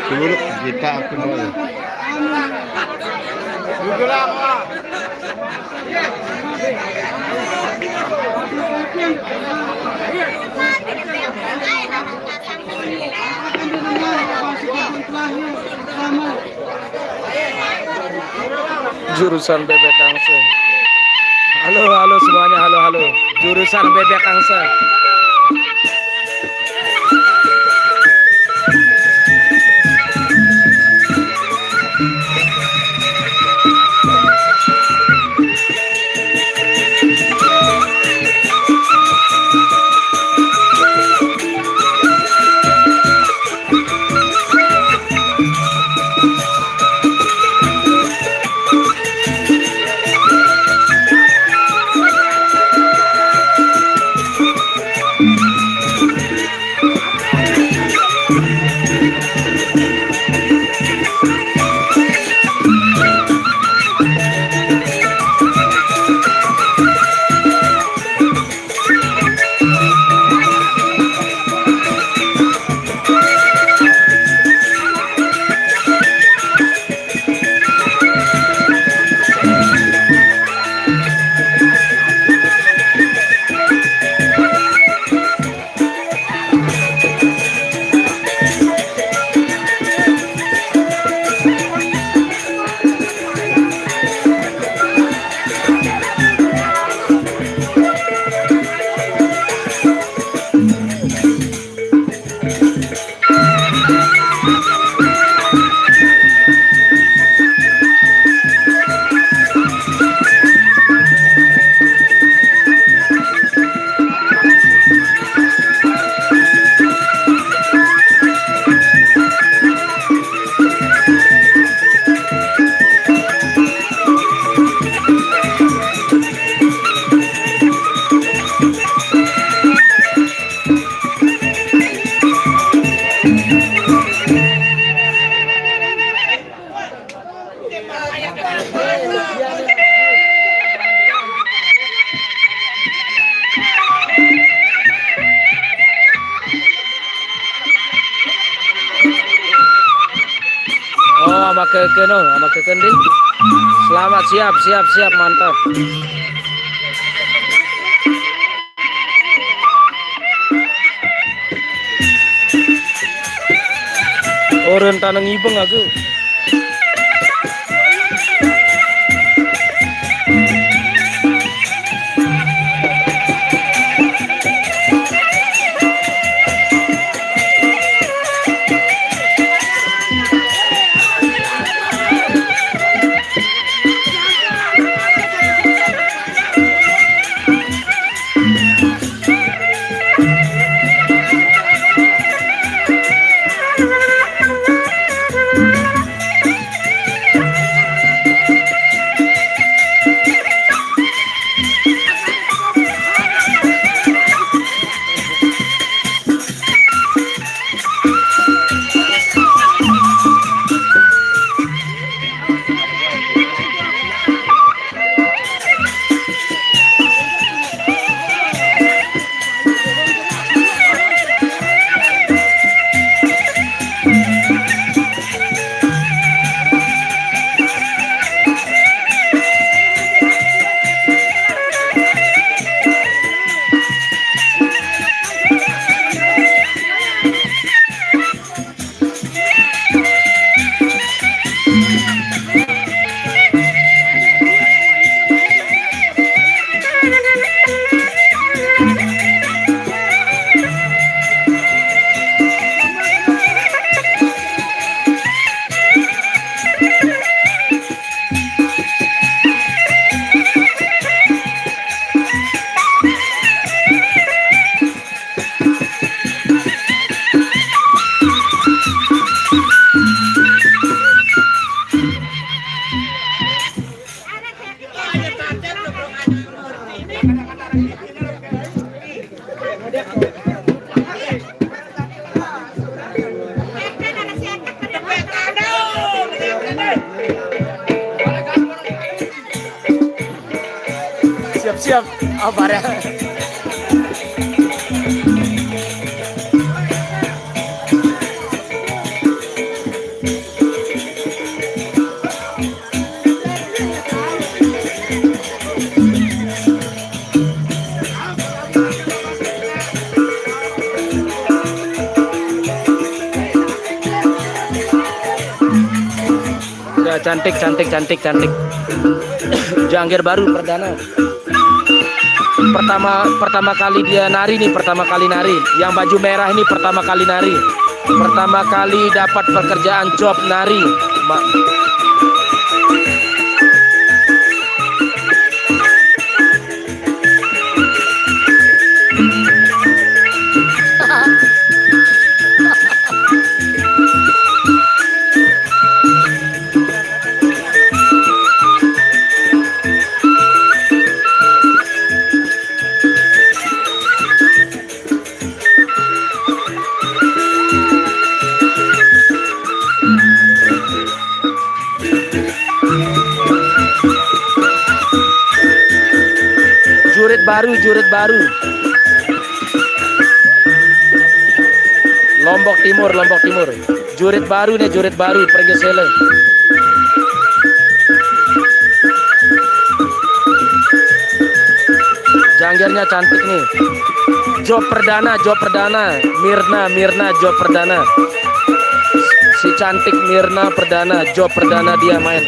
Suruh kita aku dulu. Jurusan Bebek Angsa. Halo semuanya, halo. Jurusan Bebek Angsa. Sama kekendi. Selamat, siap, mantap. Orang tanang ibeng aku. Siap. Apa ya? Ya, cantik. Jangkir baru perdana. Pertama kali dia nari nih, pertama kali nari. Yang baju merah ini pertama kali nari. Pertama kali dapat pekerjaan job nari. Jurit baru. Lombok Timur. Jurit baru pergi sele. Jangkirnya cantik nih. Job perdana. Mirna job perdana. Si cantik Mirna perdana, job perdana dia main.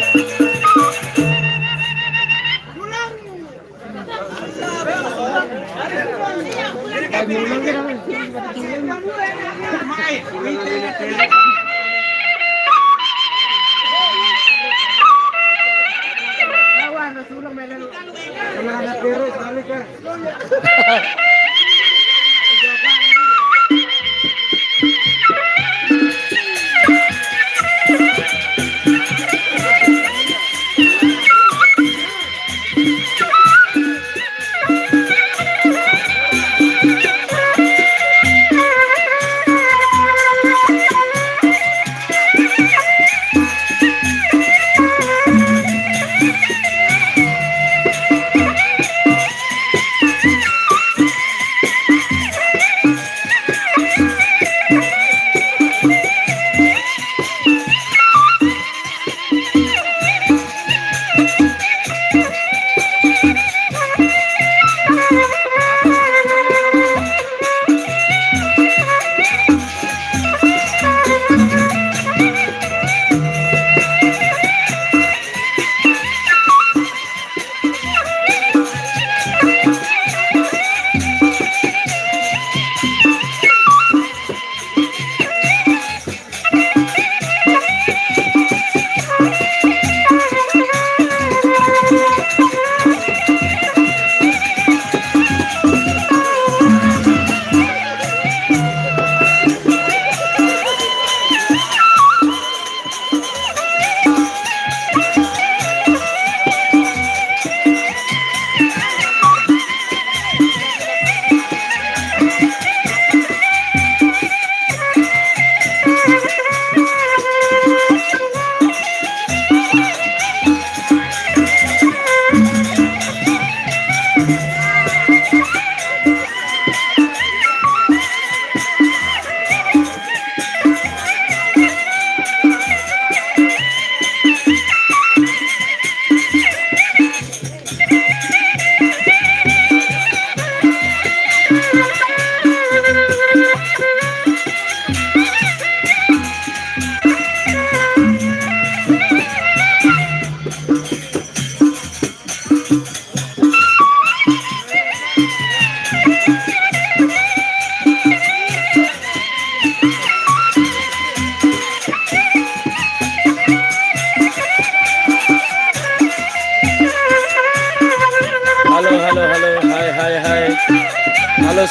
Halo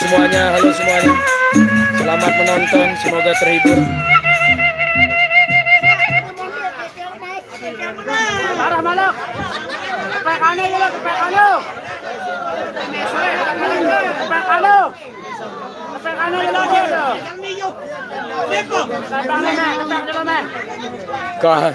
semuanya. Selamat menonton, semoga terhibur. Kah.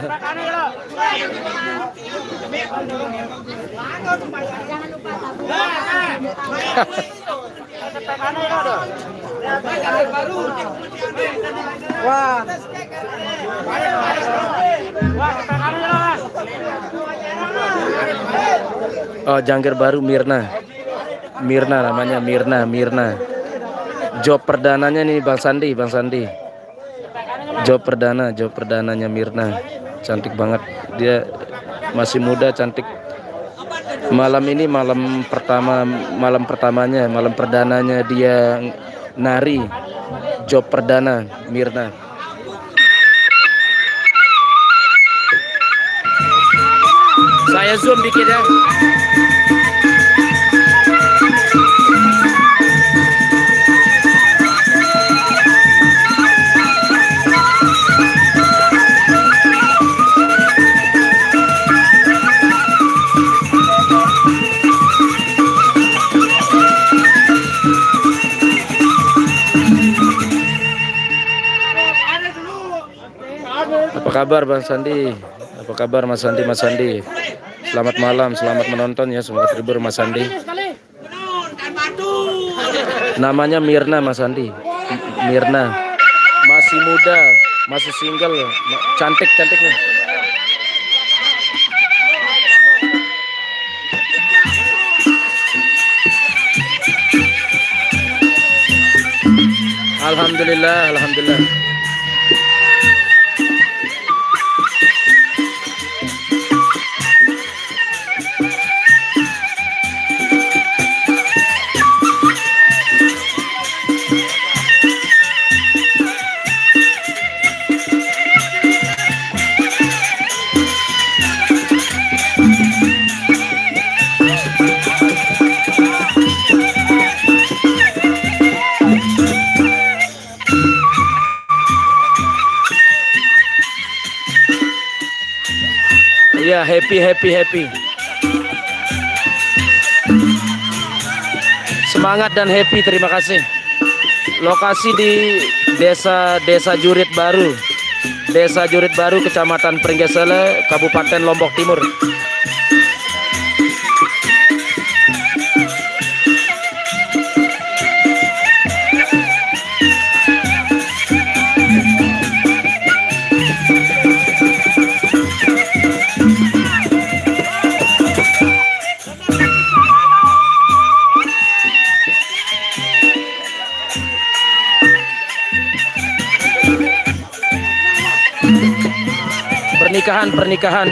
Wah. Oh, jangkir baru Mirna. Mirna namanya, Mirna. Job perdananya nih Bang Sandi. Job perdananya Mirna. Cantik banget. Dia masih muda, cantik. Malam ini malam perdananya dia nari. Job perdana Mirna. Saya zoom dikit ya. Apa kabar Bang Sandi? Apa kabar Mas Sandi? Selamat malam, selamat menonton ya, semoga terhibur Mas Sandi. Namanya Mirna Mas Sandi. Mirna. Masih muda, masih single, cantiknya. Alhamdulillah. Iya, happy. Semangat dan happy, terima kasih. Lokasi di Desa Jurit Baru, Kecamatan Pringgesele, Kabupaten Lombok Timur. Pernikahan.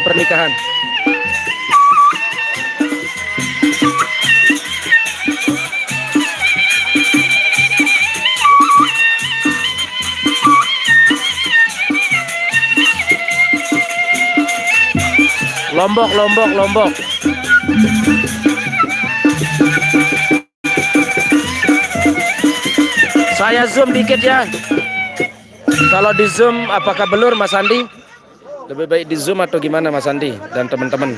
Lombok. Saya zoom dikit ya. Kalau di zoom apakah belur Mas Andi? Lebih baik di zoom atau gimana Mas Andi dan teman-teman?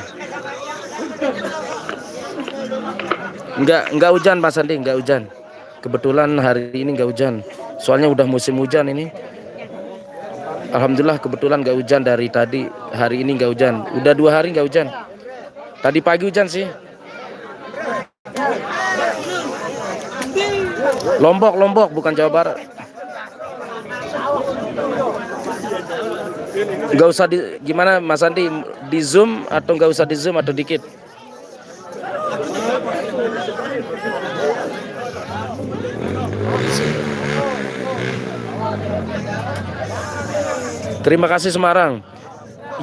Enggak hujan Mas Andi, enggak hujan. Kebetulan hari ini enggak hujan. Soalnya udah musim hujan ini. Alhamdulillah kebetulan enggak hujan dari tadi. Hari ini enggak hujan. Udah 2 hari enggak hujan. Tadi pagi hujan sih. Lombok bukan Jawa Barat. Enggak usah gimana Mas Andi, di zoom atau enggak usah di zoom atau dikit? Terima kasih Semarang.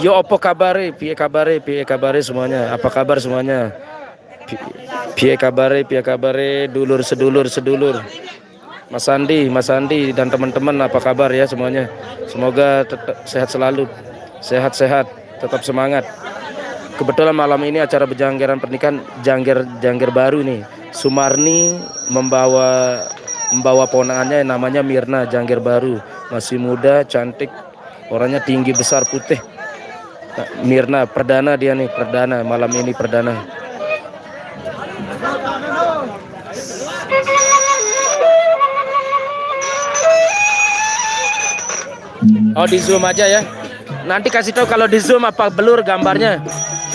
Yo opo kabare, piye kabare semuanya. Apa kabar semuanya? Piye kabare, dulur sedulur. Mas Andi dan teman-teman apa kabar ya semuanya? Semoga tetap sehat selalu, sehat-sehat, tetap semangat. Kebetulan malam ini acara berjanggeran pernikahan jangger baru nih. Sumarni membawa ponakannya namanya Mirna, jangger baru, masih muda, cantik, orangnya tinggi besar putih. Mirna perdana dia nih, malam ini perdana. Oh, di zoom aja ya. Nanti kasih tahu kalau di zoom apa blur gambarnya.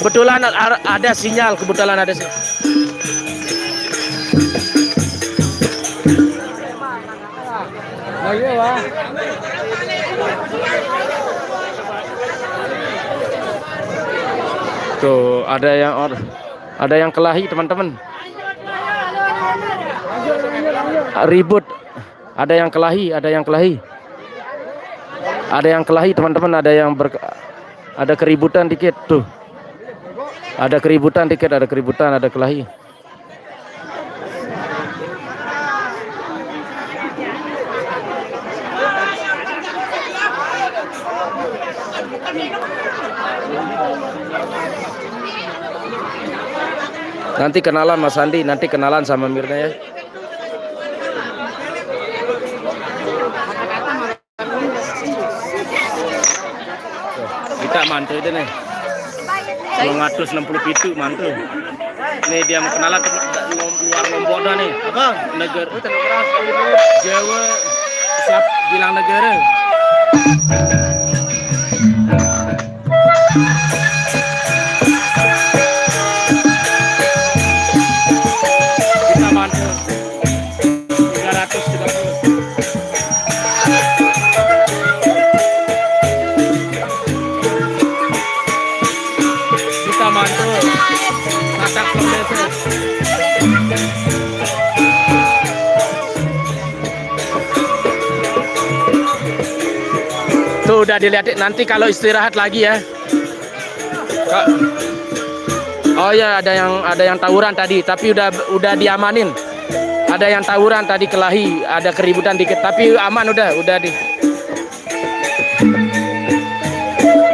Kebetulan ada sinyal, kebetulan ada sinyal. Tuh, ada yang kelahi, teman-teman. Ribut. Ada yang kelahi, ada yang kelahi. Ada yang kelahi, teman-teman, ada keributan dikit tuh. Ada keributan dikit, ada keributan, ada kelahi. Nanti kenalan Mas Andi, nanti kenalan sama Mirna ya. Kita mantu itu nih. 960 pitu mantu. Nih dia mau kenalan luar Lombok dah nih. Abang, negara Jawa siap bilang negara. Kita mantu 330. Kita mantu masak pemirsa. Tuh udah dilihat, nanti kalau istirahat lagi ya. Oh ya, ada yang tawuran tadi, tapi udah diamanin. Ada yang tawuran tadi kelahi, ada keributan dikit, tapi aman udah di.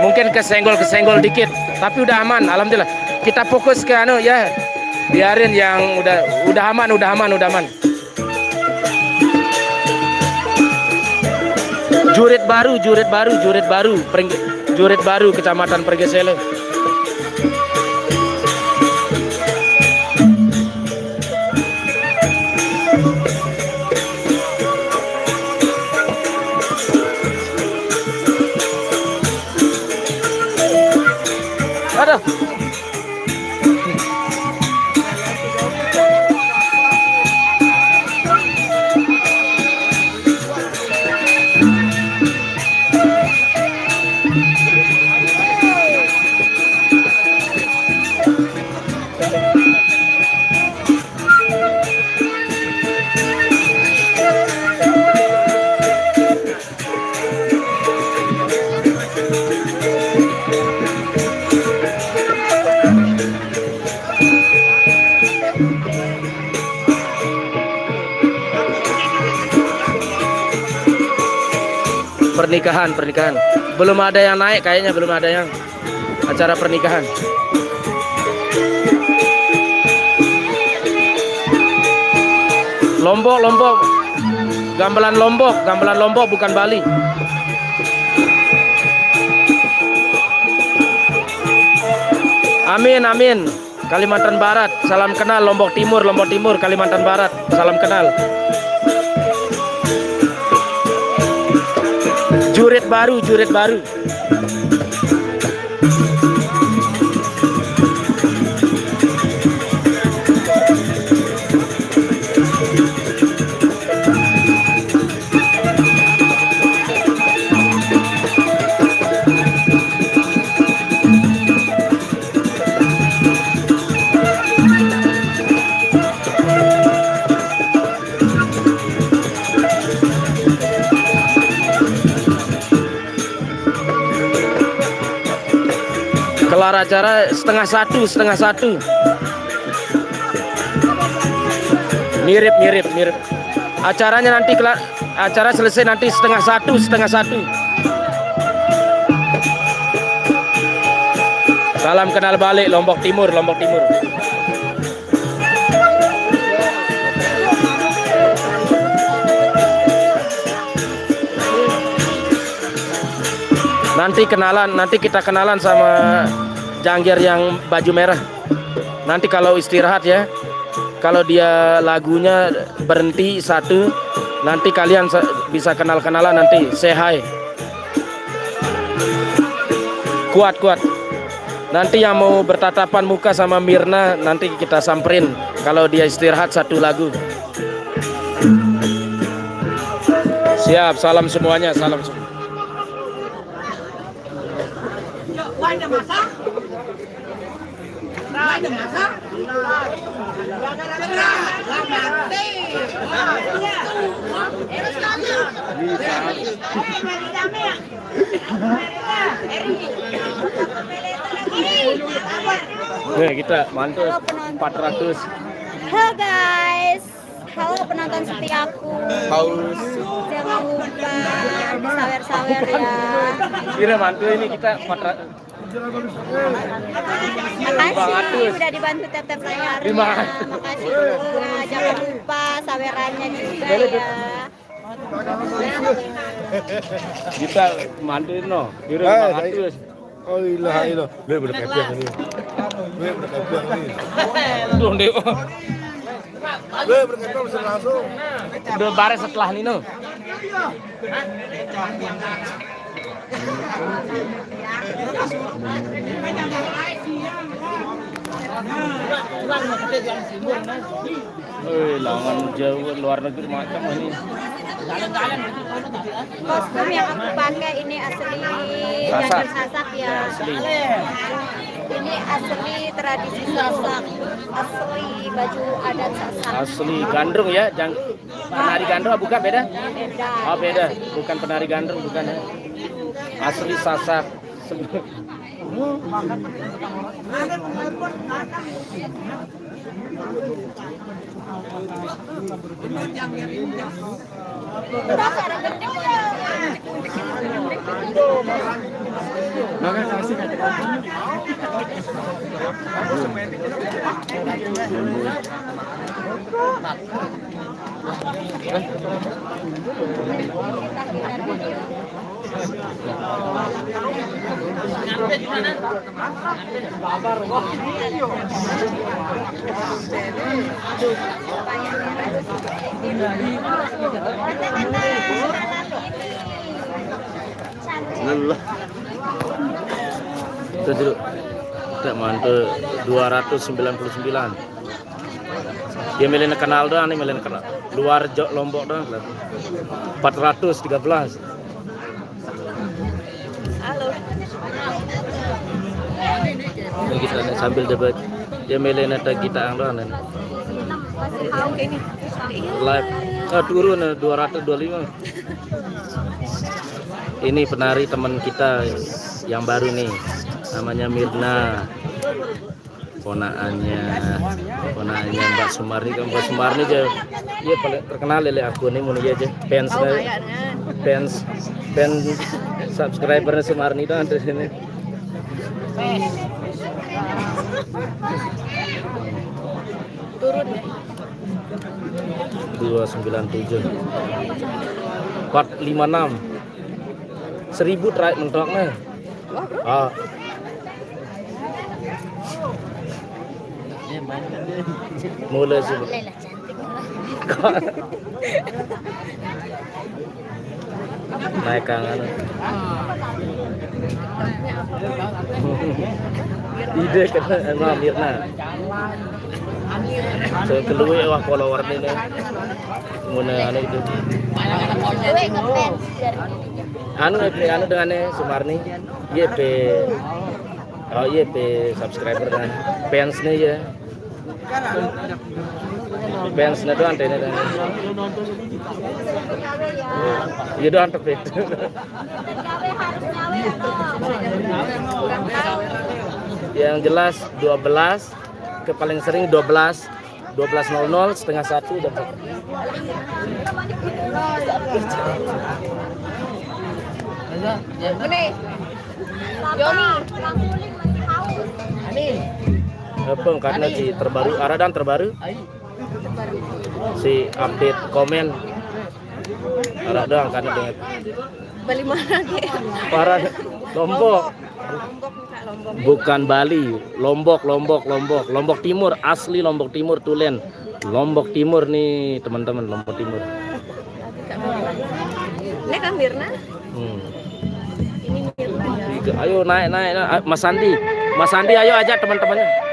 Mungkin kesenggol dikit, tapi udah aman, alhamdulillah. Kita fokus ke ya. Biarin yang udah aman. Jurit baru Kecamatan Pergesele. Aduh. Pernikahan. Belum ada yang naik kayaknya, belum ada yang acara pernikahan. Lombok. Gamelan Lombok bukan Bali. Amin. Kalimantan Barat, salam kenal. Lombok Timur, Kalimantan Barat, salam kenal. Jurit baru. Kelar acara setengah satu. Mirip. Acaranya nanti acara selesai nanti setengah satu. Salam kenal balik Lombok Timur. Nanti kita kenalan sama Jangger yang baju merah. Nanti kalau istirahat ya, kalau dia lagunya berhenti satu, nanti kalian bisa kenalan nanti, say hi. Kuat. Nanti yang mau bertatapan muka sama Mirna nanti kita samperin kalau dia istirahat satu lagu. Siap, salam semuanya, salam semua. Nih kita mantul 400. Halo guys, halo penonton setia aku. Haus. Jangan lupa disawer-sawer ya. Kira mantul ini kita 400. Makasih udah dibantu tetep layarnya. Makasih juga. Jangan lupa sawerannya juga ya. Kita mantuin no. Kira 500. Oh ilah. Dia udah kepiang ini. Belum deh. Dia berkepiang bisa langsung. Udah bares setelah ini no. Lawan jauh luar negeri macam ini. Kostum yang aku pakai ini asli Sasak. Gandrung Sasak ya. Asli. Ini asli tradisi Sasak, asli baju adat Sasak. Asli Gandrung ya, penari Gandrung bukan beda? Beda. Oh beda, bukan penari Gandrung bukan ya. Asli Sasak. Lelah. Itu dulu. Kita mantul 299. Dia milih kenal doang nih, milih kenal. Luar Lombok doang. 413. Halo. Ini kita nih, sambil debat. Dia milih nada kita doang nih. Live. Turun 225. Ini penari teman kita yang baru nih, namanya Mirna, ponaannya Mbak Sumarni. Mbak Sumarni aja dia paling terkenal oleh aku nih, mau aja fans subscribernya Sumarni tuh ada sini. Turun ya. 297 456 1000 terakhir mentoknya. Ah. Mulai sih. Lela cantik. Naik kangen. Ide kena emang Mirna. So keluwe wah follower ini. Muna anu itu. Gue ngefans dari Anu dengan Sumarni. YP. Oh YP subscriber dan fansnya ya. Fansnya doang ini dan. Iya doang tapi. Yang jelas 12 ke paling sering 12:00 setengah 1 udah. Ini Yoni Apa karena si terbaru Aradan terbaru si update komen Aradan karena dengan Bali mana lagi? Parah Lombok. Lombok. Bukan Bali, Lombok Timur, asli Lombok Timur Tulen. Lombok Timur nih teman-teman, Lombok Timur. Ini kan Mirna. Hmm. Ini Mirna. Ayo naik. Mas Sandi. Mas Sandi ayo ajak teman-temannya.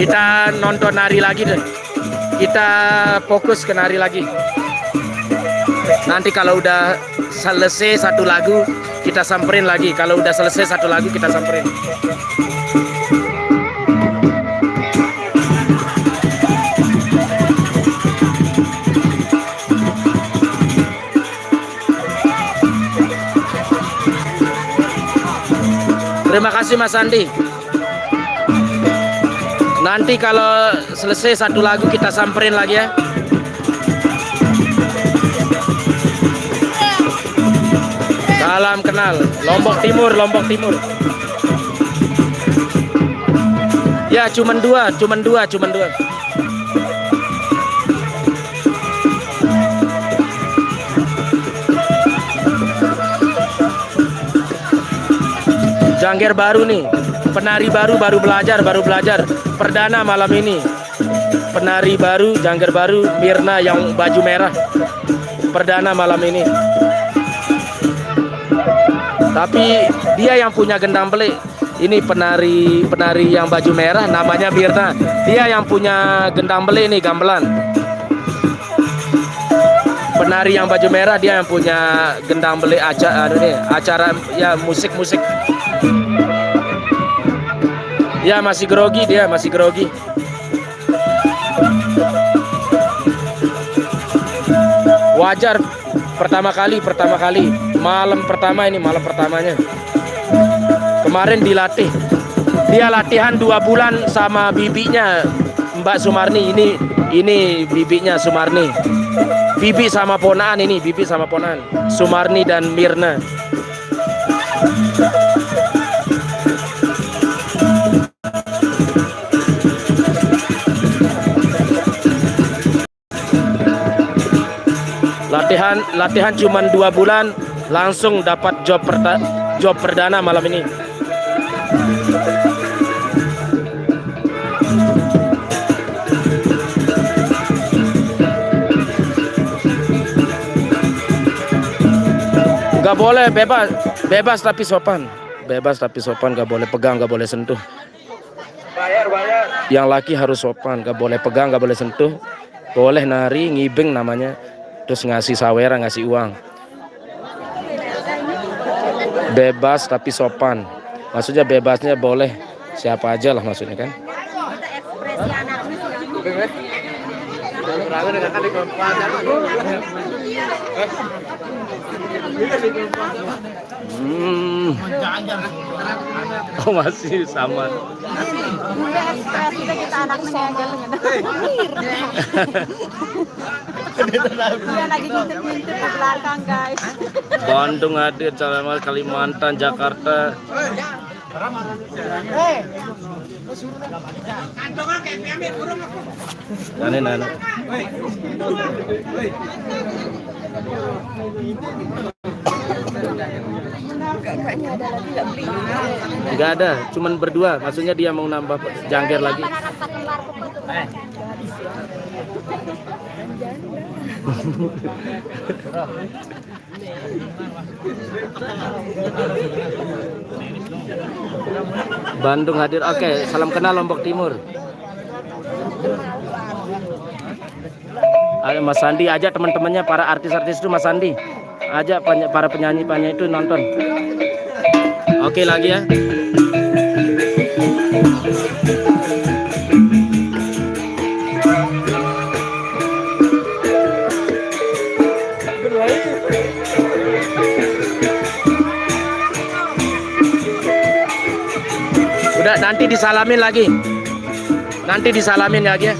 Kita nonton nari lagi deh. Kita fokus ke nari lagi. Nanti kalau udah selesai satu lagu kita samperin lagi. Kalau udah selesai satu lagu kita samperin. Terima kasih Mas Andi. Nanti kalau selesai satu lagu kita samperin lagi ya. Salam kenal Lombok Timur. Ya cuman dua. Jangger baru nih, penari baru belajar perdana malam ini. Penari baru, jangger baru, Mirna yang baju merah, perdana malam ini. Tapi dia yang punya gendang belik. Ini penari yang baju merah, namanya Mirna. Dia yang punya gendang belik nih, gamelan. Penari yang baju merah dia yang punya gendang belik acara ya musik. Ya masih grogi dia, masih grogi. Wajar pertama kali malam pertamanya. Kemarin dilatih. Dia latihan 2 bulan sama bibinya Mbak Sumarni. Ini bibinya Sumarni. Bibi sama ponaan Sumarni dan Mirna. Latihan cuma 2 bulan langsung dapat job perdana malam ini. Gak boleh bebas tapi sopan. Gak boleh pegang, gak boleh sentuh. Yang laki harus sopan, gak boleh pegang, gak boleh sentuh. Boleh nari, ngibeng namanya. Terus ngasih saweran, ngasih uang. Bebas tapi sopan. Maksudnya bebasnya boleh siapa aja lah maksudnya kan. Oh masih sama. Dia lagi ngintip-ngintip ke belakang guys. Bandung hadir, Kalimantan, Jakarta. Nana. Enggak ada, cuman berdua. Maksudnya dia mau nambah jangger lagi. Bandung hadir. Oke, salam kenal Lombok Timur. Ayo Mas Sandi ajak teman-temannya, para artis-artis itu Mas Sandi. Ajak para penyanyi-penyanyi itu nonton. Oke lagi ya. Udah nanti disalamin lagi. Ya.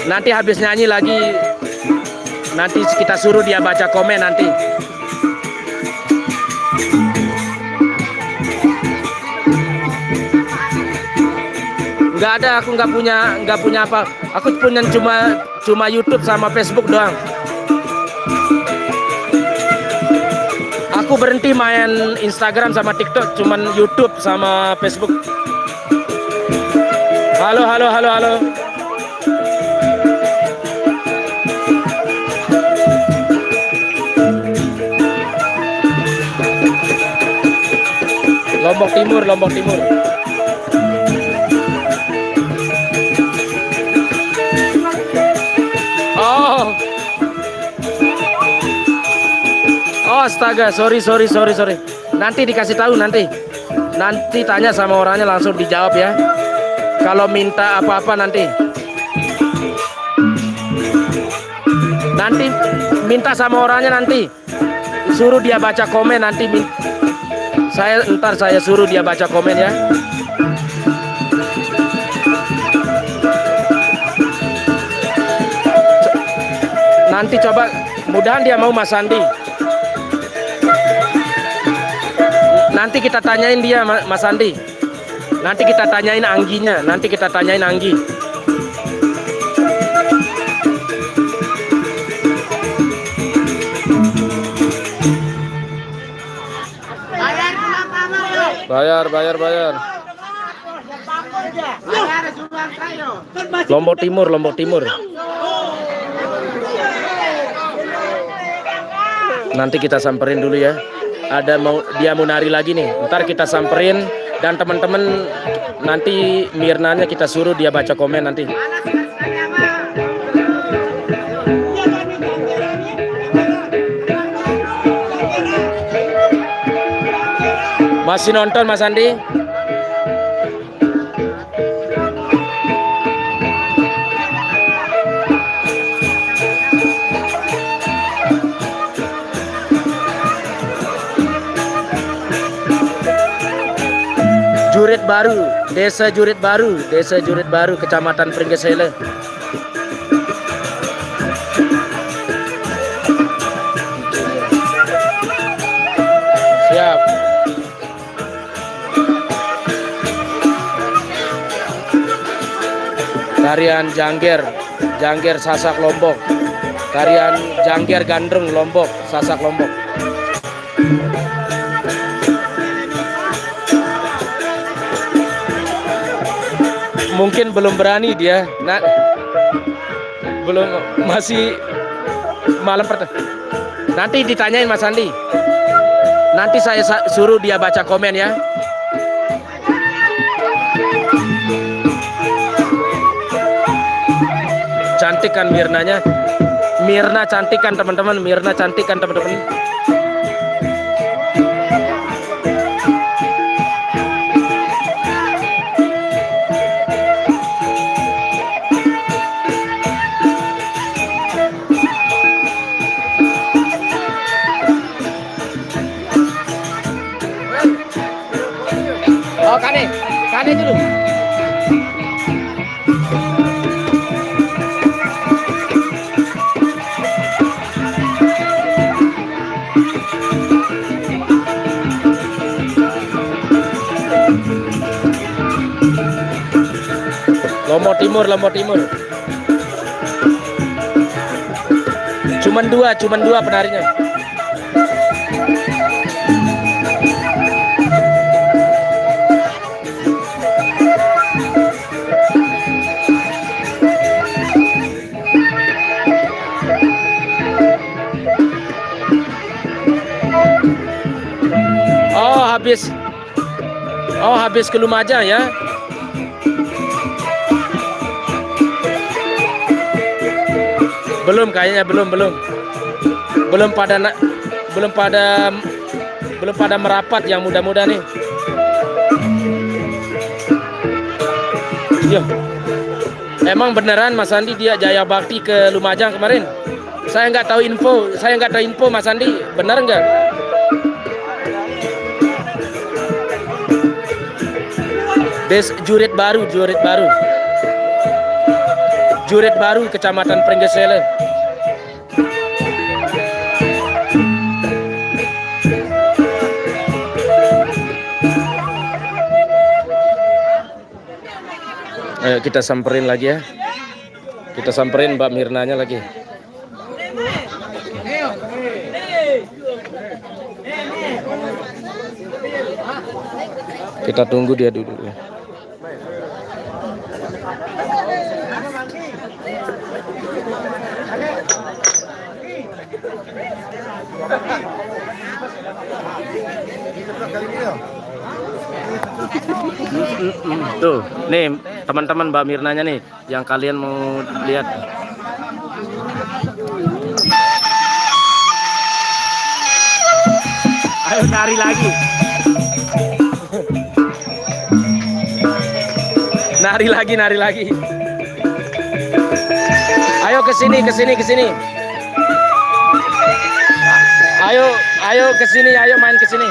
Nanti habis nyanyi lagi. Nanti kita suruh dia baca komen nanti. Nggak ada, aku nggak punya apa. Aku punya cuma YouTube sama Facebook doang. Aku berhenti main Instagram sama TikTok, cuman YouTube sama Facebook. Halo, halo, halo, halo. Lombok Timur, Lombok Timur. Oh. Oh, astaga, sorry. Nanti dikasih tahu nanti. Nanti tanya sama orangnya langsung dijawab ya. Kalau minta apa-apa nanti. Nanti minta sama orangnya nanti. Suruh dia baca komen nanti. Ntar saya suruh dia baca komen ya. Nanti coba, mudahan dia mau Mas Andi. Nanti kita tanyain dia Mas Andi. Nanti kita tanyain Angginya. Nanti kita tanyain Anggi. Bayar. Lombok Timur. Nanti kita samperin dulu ya. Dia mau nari lagi nih. Ntar kita samperin dan teman-teman nanti Mirnanya kita suruh dia baca komen nanti. Masih nonton Mas Andi? Jurit Baru, Desa Jurit Baru, Kecamatan Pringgesele. Siap. Tarian Jangger Sasak Lombok. Tarian Jangger Gandrung Lombok, Sasak Lombok. Mungkin belum berani dia. Nah, masih malam pertama. Nanti ditanyain Mas Andi. Nanti saya suruh dia baca komen ya. Cantik kan Mirnanya? Mirna cantik kan teman-teman? Oh, kane dulu. Lombok Timur. Cuman dua penarinya. Habis ke Lumajang ya. Belum kayaknya belum pada merapat yang muda-muda nih. Yo. Emang beneran Mas Andi dia Jaya Bakti ke Lumajang kemarin? Saya nggak tahu info Mas Andi, benar nggak? Jurit Baru, Kecamatan Pringgesele. Ayo kita samperin lagi ya. Kita samperin Mbak Mirnanya lagi. Kita tunggu dia dulu. Tuh, nih teman-teman Mbak Mirnanya nih yang kalian mau lihat. Ayo nari lagi. Nari lagi, nari lagi. Ayo ke sini, ke sini, ke sini. Ayo ke sini, ayo main ke sini.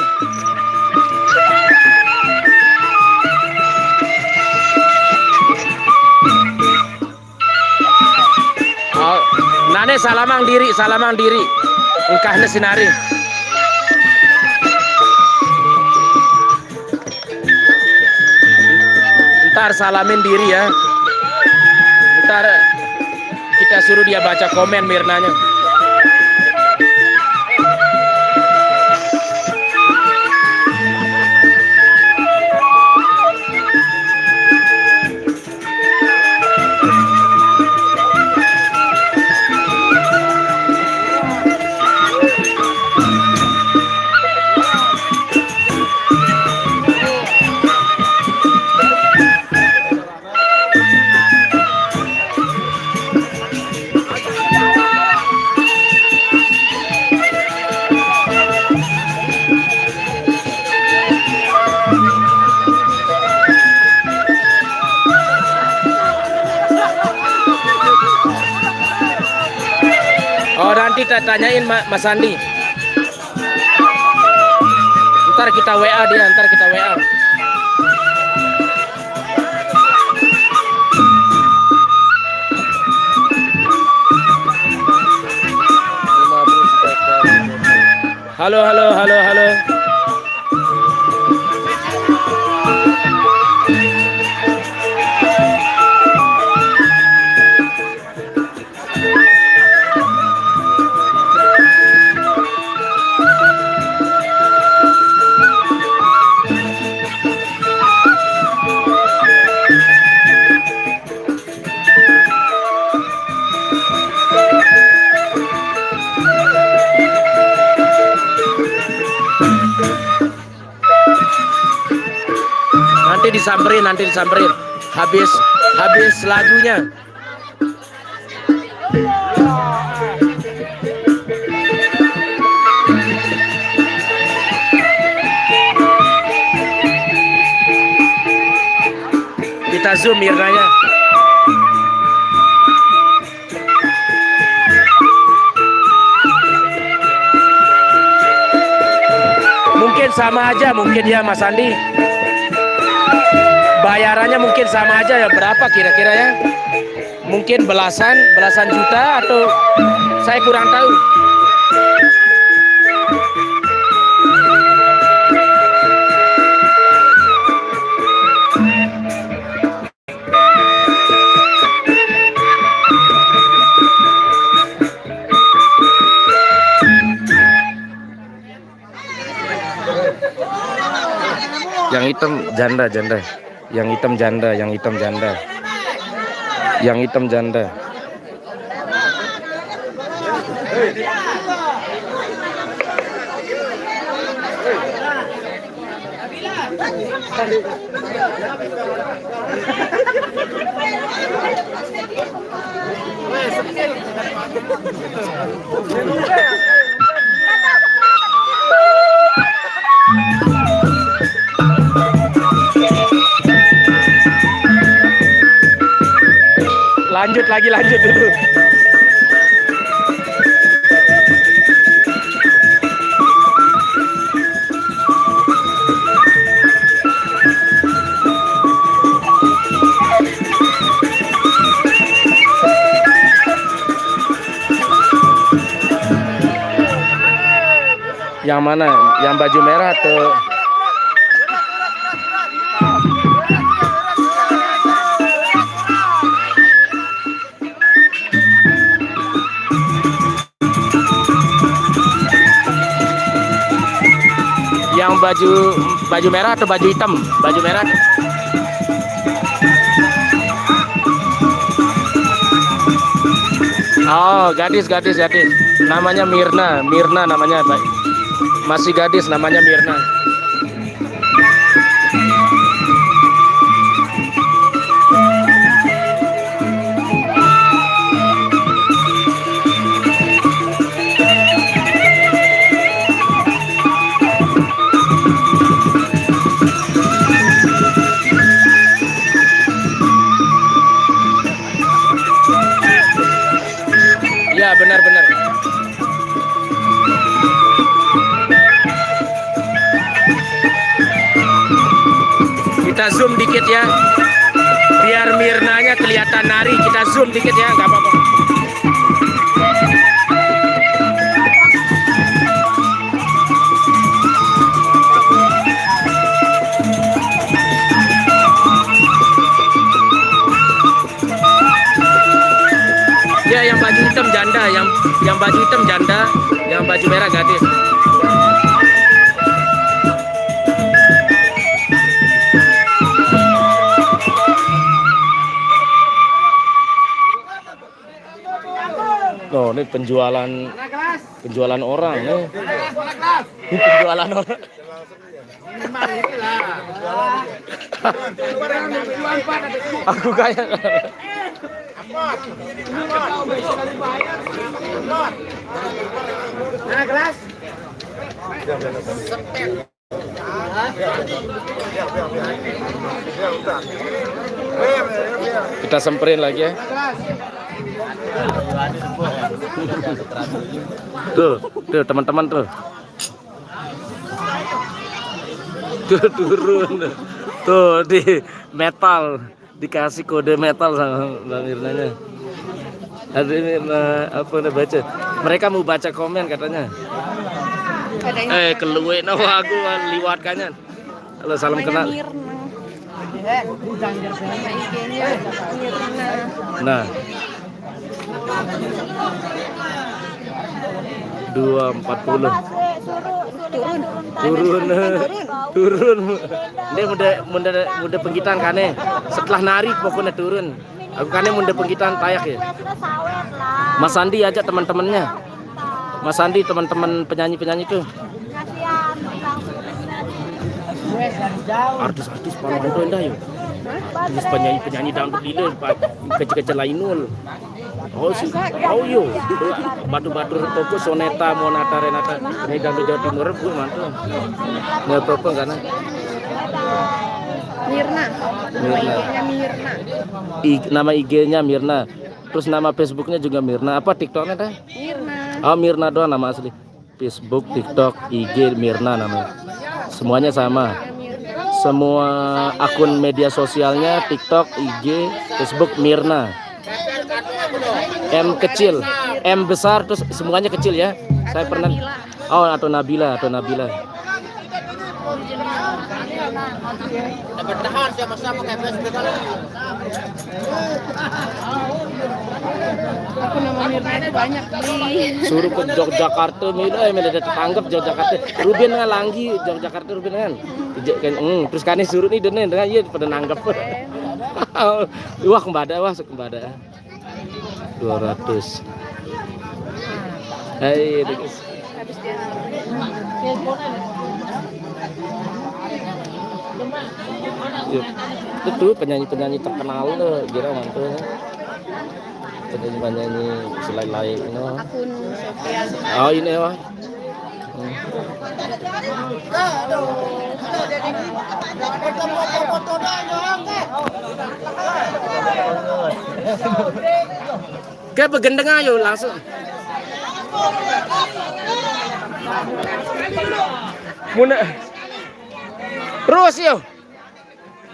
Nane salamang diri. Engkahnya sinari. Ntar salamin diri ya. Ntar kita suruh dia baca komen Mirnanya. Oh, nanti kita tanyain Mas Andi. Ntar kita WA dia, ntar kita WA. Halo. Nanti disamperin habis lagunya. Kita zoom Mirnanya. Mungkin sama aja mungkin ya Mas Andi. Bayarannya mungkin sama aja ya, berapa kira-kira ya? Mungkin belasan juta atau saya kurang tahu. Yang hitam janda. Yang hitam janda. Lanjut dulu. Yang mana? Yang baju merah atau Yang baju merah atau baju hitam? Baju merah. Oh, gadis. Namanya Mirna namanya. Masih gadis namanya Mirna. Ya, benar. Kita zoom dikit ya. Biar Mirnanya kelihatan nari, kita zoom dikit ya, nggak apa-apa. Ya, yang baju hitam janda, yang baju hitam janda, yang baju merah gadis. Oh, ini penjualan orang nih. Ini penjualan orang. Aku kayak kita semperin lagi ya. Tuh teman-teman tuh. Tuh turun. Tuh di metal, dikasih kode metal sama Bang Mirnanya. Ada ini apa udah baca? Mereka mau baca komen katanya. Keluwe no aku liwat kanyan. Halo, salam kenal. Nah. 240 turun ini muda penggitan kane setelah nari pokoknya turun aku kane muda penggitan tayak ya. Mas Sandi ajak teman-temannya, Mas Sandi teman-teman penyanyi tuh, artis-artis paling indah yuk, artis penyanyi dangdut lila kecil-kecil lainul. Oh yo, batu-batu toko Soneta, Monata, Renata, ini dangdut Jawa Timur bu mantu, nggak apa-apa karena Mirna. Nama IG-nya Mirna, terus nama Facebooknya juga Mirna, apa TikToknya dah? Mirna. Oh Mirna doang nama asli, Facebook, TikTok, IG Mirna namanya, semuanya sama. Semua akun media sosialnya TikTok, IG, Facebook Mirna. M kecil, M besar, terus semuanya kecil ya. Saya pernah. Oh atau Nabila. Bertahan sama-sama kayak Facebook. Aku nama Mirna itu banyak beli. Suruh ke Yogyakarta, Mila tetangga Yogyakarta. Ruben ngalangi Yogyakarta Ruben kan. Terus kane suruh nih dengan iya pada nanggap. Wah kembada 200. Hai, guys. Itu penyanyi terkenal loh, kira mantul. Penyanyi selain lain ini. Akun Sofian. Oh ini wah. Kayak begendeng ayo langsung. Muna terus yo.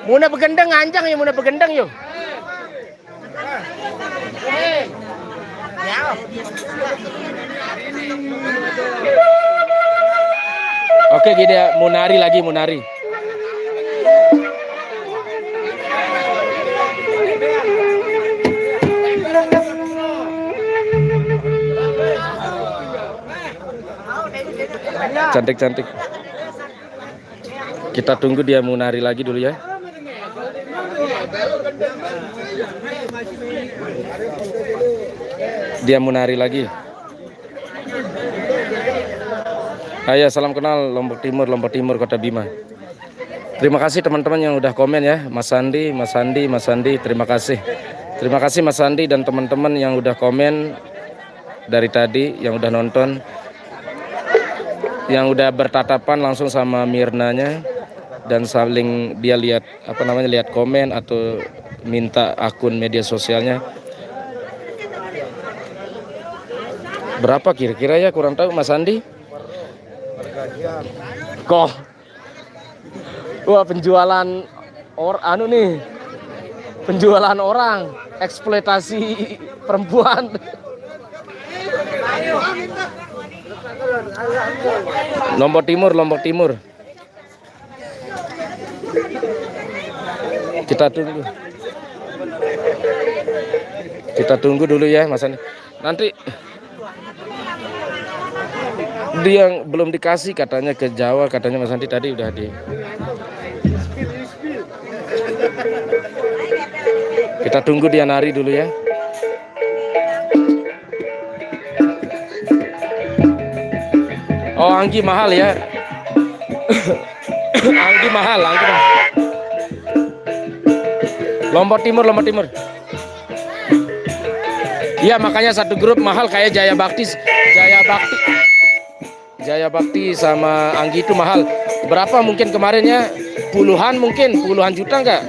Muna begendeng anjang yo, muna begendeng yo. Oke gini ya, mau nari. Cantik. Kita tunggu dia mau nari lagi dulu ya. Dia mau nari lagi. Ayo, salam kenal Lombok Timur, Kota Bima. Terima kasih teman-teman yang udah komen ya, Mas Sandi, terima kasih. Terima kasih Mas Sandi dan teman-teman yang udah komen dari tadi, yang udah nonton, yang udah bertatapan langsung sama Mirnanya dan saling dia lihat lihat komen atau minta akun media sosialnya. Berapa kira-kira ya, kurang tahu Mas Sandi? Kok wah, penjualan penjualan orang, eksploitasi perempuan. Lombok Timur. Kita tunggu dulu ya Mas Andi. Nanti dia yang belum dikasih katanya ke Jawa, katanya Mas Andi tadi udah di. Kita tunggu dia nari dulu ya. Oh, Anggi mahal ya. Anggi mahal. Lombok Timur. Iya, makanya satu grup mahal kayak Jaya Bakti sama Anggi itu mahal. Berapa mungkin kemarinnya? Puluhan juta enggak?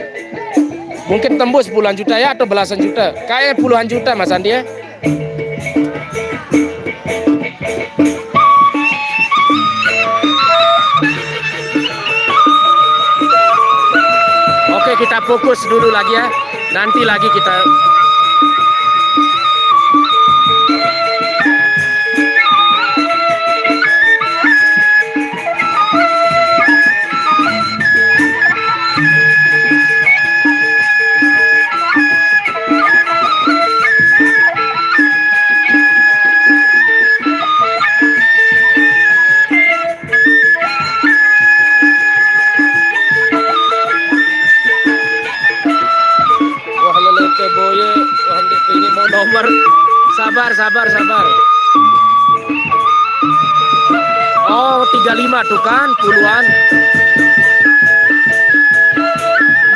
Mungkin tembus puluhan juta ya atau belasan juta? Kayak puluhan juta Mas Andi ya. Oke, kita fokus dulu lagi ya. Nanti lagi kita. Ini mau nomor, sabar. Oh, 35 tuh kan, puluhan.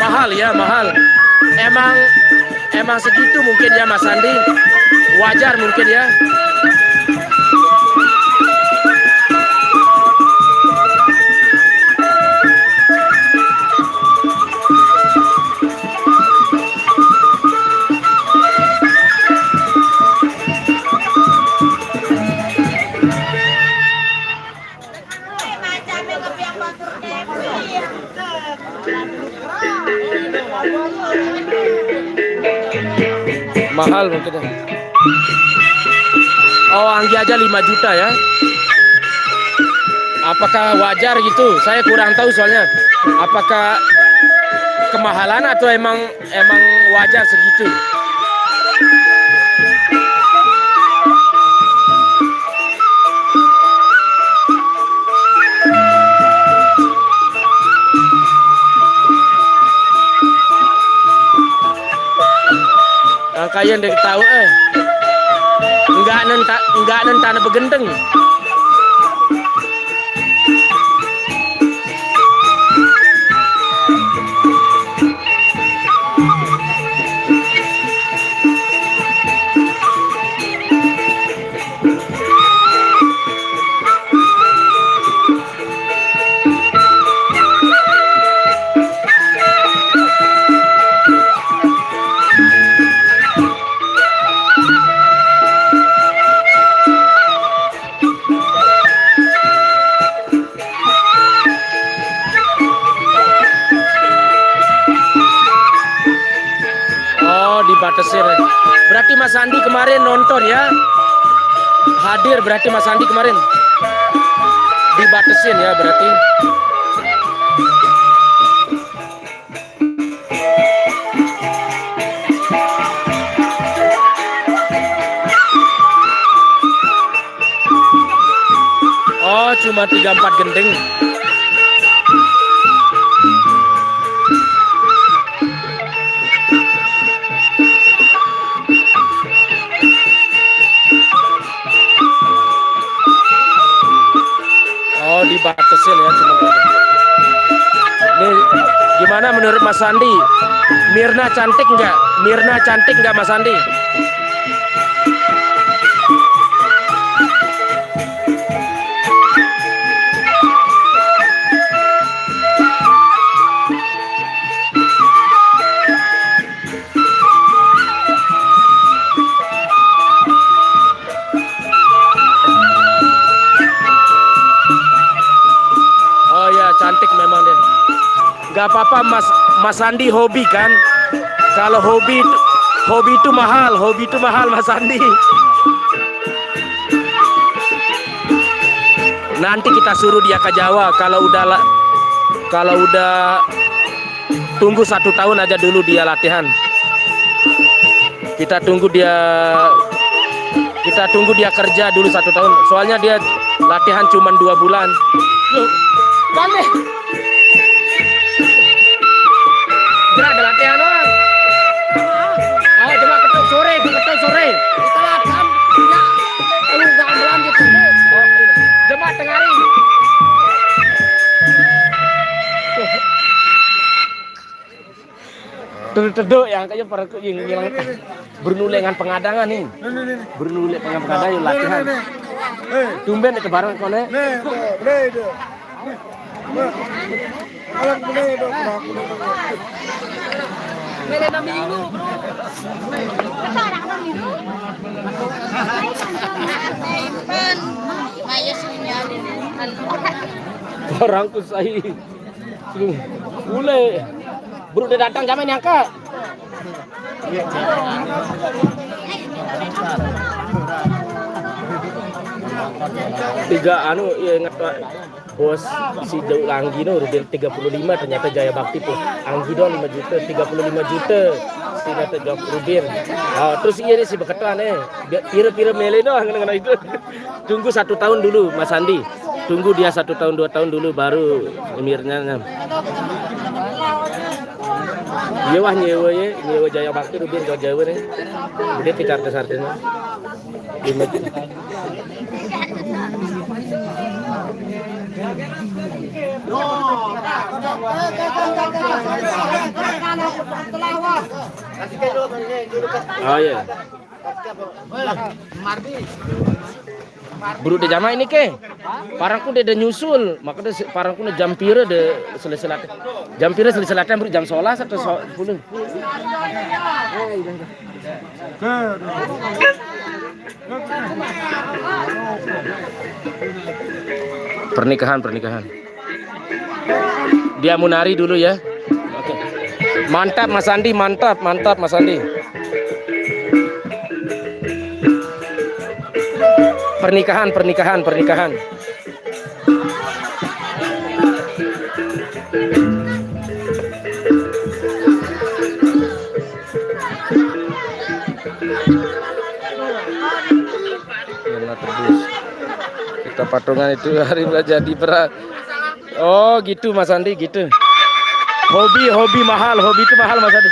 Mahal ya, mahal. Emang segitu mungkin ya Mas Andi. Wajar mungkin ya. Mahal mungkin ya. Oh, Anggi aja 5 juta ya. Apakah wajar gitu? Saya kurang tahu soalnya. Apakah kemahalan atau emang wajar segitu? Kalian udah tahu enggak tanah begendeng. Dibatasi. Berarti Mas Andi kemarin nonton ya, hadir berarti Mas Andi kemarin dibatasin ya berarti. Oh, cuma 34 gendeng. Gimana menurut Mas Sandi? Mirna cantik nggak? Mirna cantik nggak Mas Sandi? Oh ya, cantik memang dia. Gak apa-apa Mas Sandi hobi kan? Kalau hobi itu mahal, Mas Sandi. Nanti kita suruh dia ke Jawa. Kalau udah tunggu 1 tahun aja dulu dia latihan. Kita tunggu dia kerja dulu 1 tahun. Soalnya dia latihan cuma 2 bulan. Loh, balik. Gerak ada latihan doang. Ayo coba ketuk sore. Kita latihan. Ya, kalau nggak berlanjut dulu. Oh, coba tengari. Terduk yang kayaknya para yang bernulengan pengadangan nih. Bernulengan pengadangan yang latihan. Tumben itu bareng kone. Orang ku saya mulai buru dia datang jamin nyangka. Tiga ya ingat Pak. Bos si Jauh Anggi no rupiah 35 ternyata Jaya Bakti tuh Anggi doang 5 juta 35 juta ternyata jawab rupiah. Terus ini si beketuan pira-pira mele doang dengan itu. Tunggu 1 tahun dulu Mas Sandi. Tunggu dia 1 tahun 2 tahun dulu baru emirnya. Nyewa Jaya Bakti rupiah jauh-jauh nih. Dia kita artis-artisnya. 5 juta. Oh iya. Buru de jama ini ke? Parangku de nyusul, makanya parangku de jam pira de selesai latihan. Jam pira selesai latihan buru jam 11 atau 10. Pernikahan. Dia mau nari dulu ya. Oke. Mantap Mas Sandi, mantap Mas Sandi. Pernikahan. Kita patungan itu hari jadi berat. Oh gitu Mas Sandi gitu. Hobi mahal, hobi itu mahal Mas Sandi.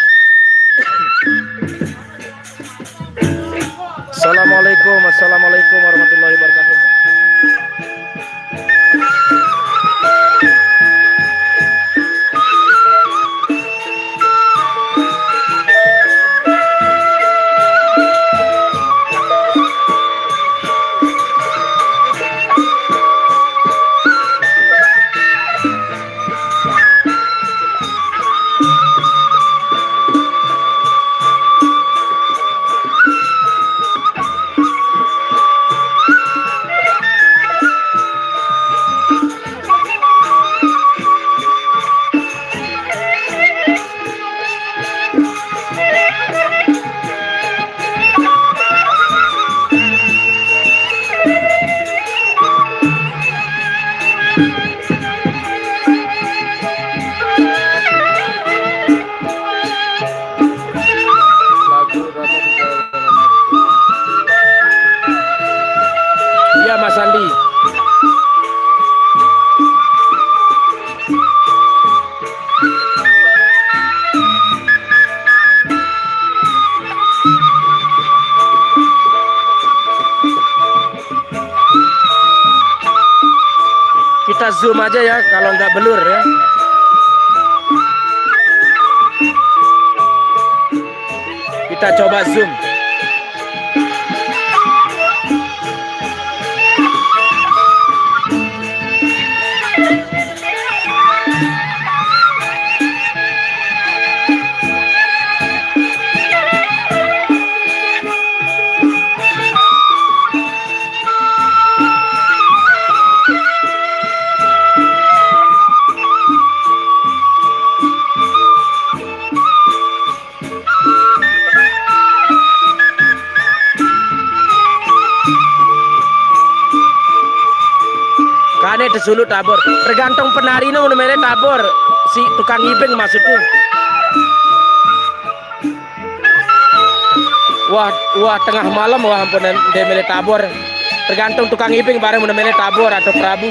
Assalamualaikum warahmatullahi wabarakatuh. Iya Mas Sandi. Kita zoom aja ya kalau nggak blur ya. Kita coba zoom. Kane dulu tabor. Tergantung penari nu namanya tabor. Si tukang ibing maksudku. Wah tengah malam wah ampun demele tabor. Tergantung tukang ibing bareng namanya tabor atau prabu.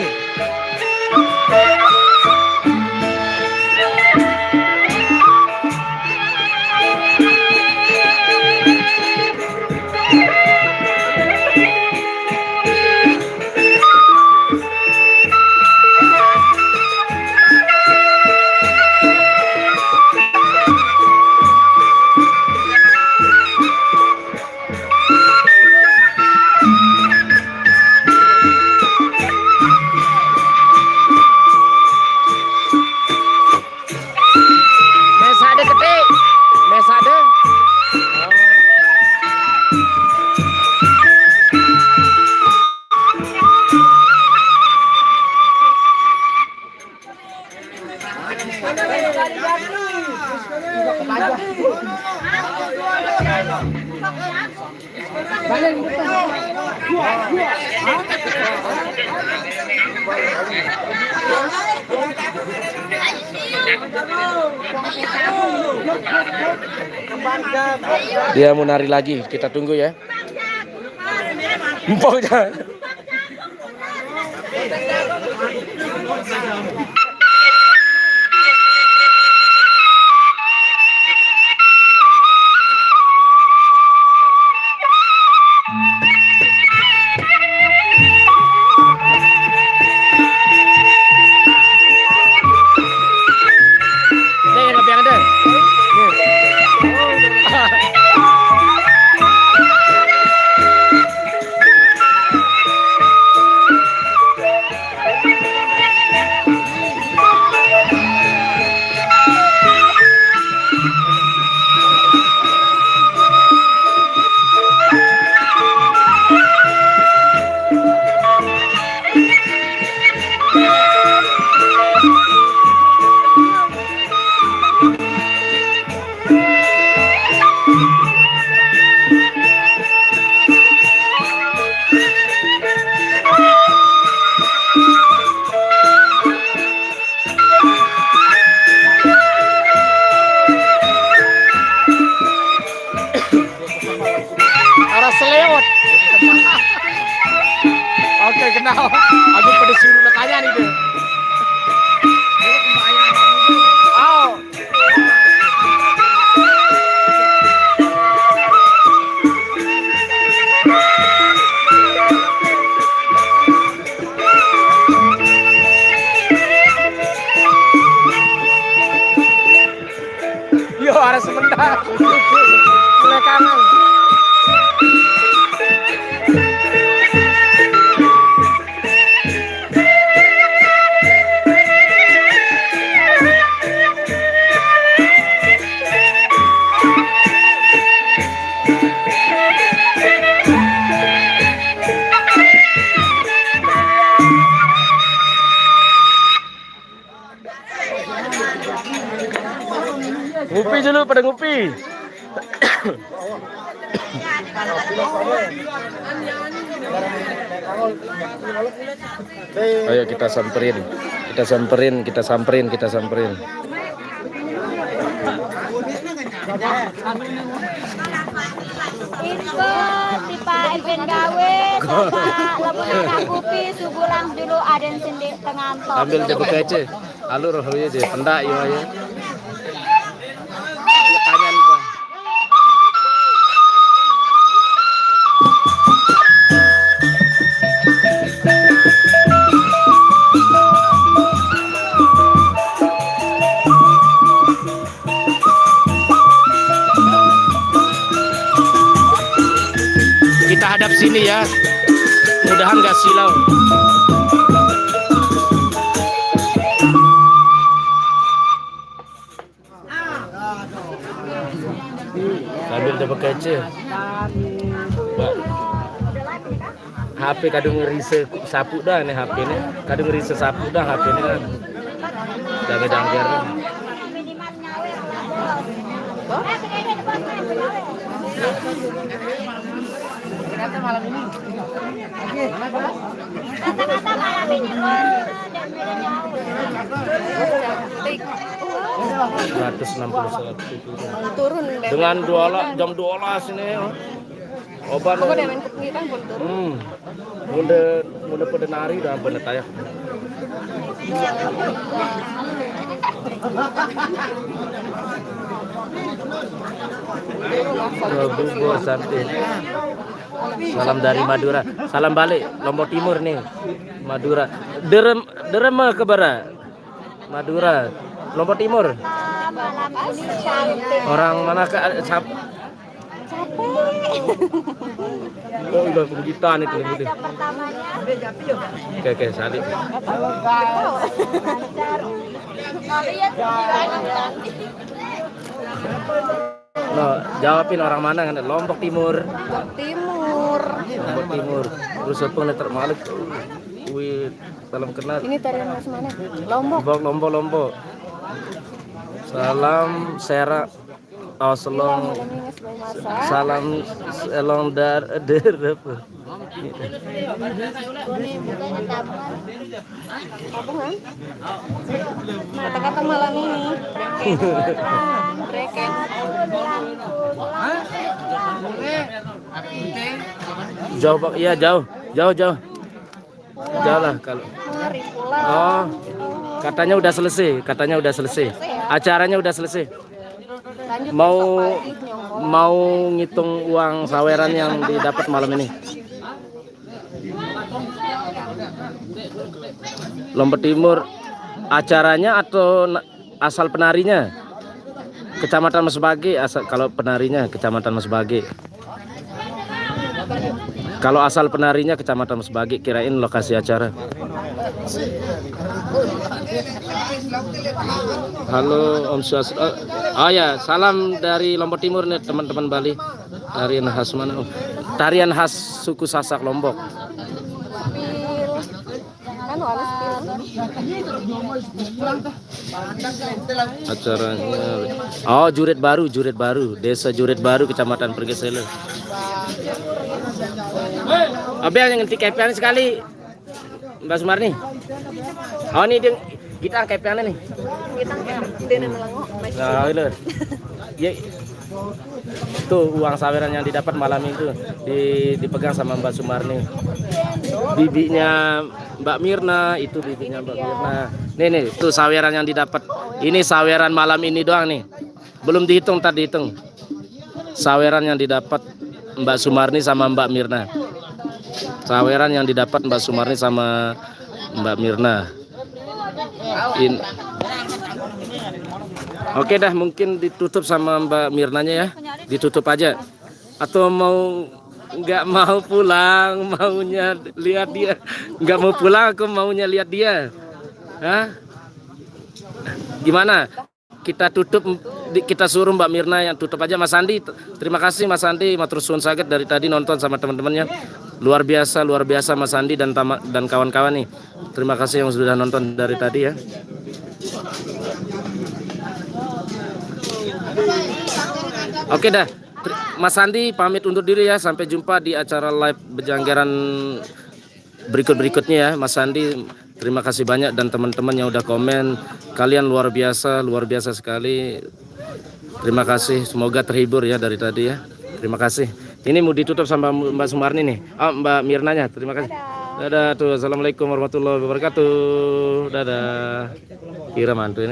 Dia mau nari lagi, kita tunggu ya. Empoknya. Oke, kenal. Aku pada suruh nakanya nih deh. Oh. Yo, ada sebentar. Mulai kangen. Ngupi dulu, pada ngupi. Ayo kita samperin. Info tipe event gawe sama lamunan ngupi subulang dulu aden sendiri tengah top. Ambil dia buka aja. Alur harunya aja. Pendak yo ayo. menghadap sini ya. Mudahan nggak silau. Sambil dapat kece. HP kadung ngeri sapu dah nih HP ini. Kadung ngeri sapu dah HP ini kan. Jangan jangger. Kata-kata malam ini kan 161 turun dengan jam 12 ini obat demen kita pun turun. Muda pada nari dah bener tayah. Bubur santai. Salam dari Madura. Salam balik Lombok Timur nih. Madura. Derem ke bara. Madura. Lombok Timur. Malam ini cantik. Orang mana ke Oh, udah penggitaan itu gitu. Pertamanya Oke, salib. No, jawabin orang mana kan? Lombok Timur. Lombok Timur. Terus apa nih termalik? Wih, salam kenal. Ini tarian khas mana? Lombok. Lombok. Salam serak. Oh, salam selong dar apa? Kata-kata malam ini. Reken. Jauh Pak, iya jauh. Jauh lah kalau. Oh, katanya udah selesai. Acaranya udah selesai. Mau ngitung uang saweran yang didapat malam ini. Lombok Timur acaranya atau asal penarinya? Kecamatan Mesbage, kalau penarinya Kecamatan Mesbage. Kalau asal penarinya Kecamatan Mesbage, kirain lokasi acara. Halo Om Swastiastu. Oh ya, salam dari Lombok Timur nih teman-teman Bali. Tarian khas mana? Oh, tarian khas suku Sasak Lombok. Acaranya. Oh, Jurit Baru, Desa Jurit Baru, Kecamatan Pergesele. Abel yang ngetik KPN sekali, Mbak Sumarni. Oh, ini dia kita KPN nih. Nah, itu. Ya, tuh uang saweran yang didapat malam itu dipegang sama Mbak Sumarni. Bibinya Mbak Mirna, itu bibinya Mbak Mirna. Nih, tuh saweran yang didapat. Ini saweran malam ini doang nih. Belum dihitung, tadi dihitung. Saweran yang didapat Mbak Sumarni sama Mbak Mirna. Saweran yang didapat Mbak Sumarni sama Mbak Mirna. Oke dah, mungkin ditutup sama Mbak Mirnanya ya. Ditutup aja. Atau nggak mau pulang, maunya lihat dia. Nggak mau pulang, aku maunya lihat dia. Hah? Gimana? Kita tutup, kita suruh Mbak Mirna yang tutup aja. Mas Andi, terima kasih Mas Andi, matur suwun sangat dari tadi nonton sama teman-temannya. Luar biasa Mas Andi dan kawan-kawan nih. Terima kasih yang sudah nonton dari tadi ya. Oke dah, Mas Andi pamit undur diri ya. Sampai jumpa di acara live Bejanggeran berikutnya ya. Mas Andi, terima kasih banyak dan teman-teman yang udah komen. Kalian luar biasa sekali. Terima kasih, semoga terhibur ya dari tadi ya. Terima kasih. Ini mau ditutup sama Mbak Sumarni nih. Oh, Mbak Mirnanya, terima kasih. Dadah tuh. Assalamualaikum warahmatullahi wabarakatuh. Dadah. Kira mantu ini.